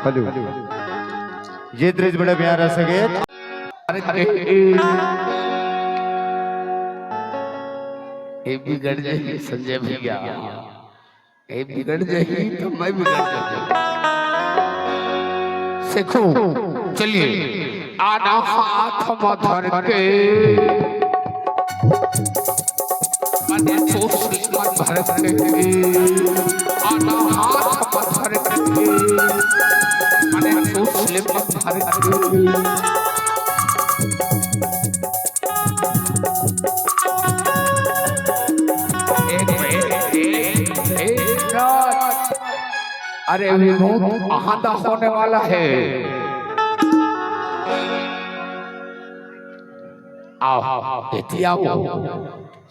Hello ये दृश्य बड़ा प्यारा सके बिगड़ जाएगी संजय भैया, बिगड़ जाएगी तो मैं बिगड़ जाऊंगा। सीखो चलिए आना हाथ मधर के मने सोच मत भर के आना हाथ मधर के मने सोच मत भर के अरे अभी बहुत आंधा होने वाला है। आओ एथिया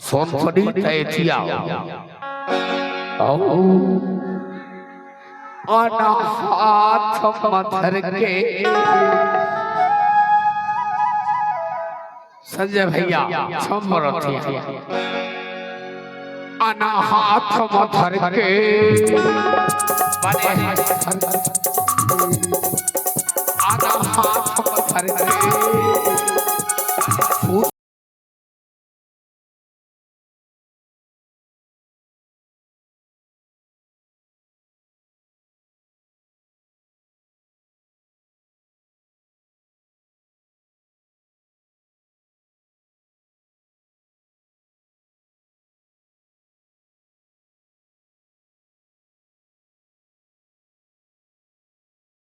सोनफड़ी एथिया आओ अनाथ मधर के संजय भैया छमरथिया अनाथ मधर के आना हाथ मधर के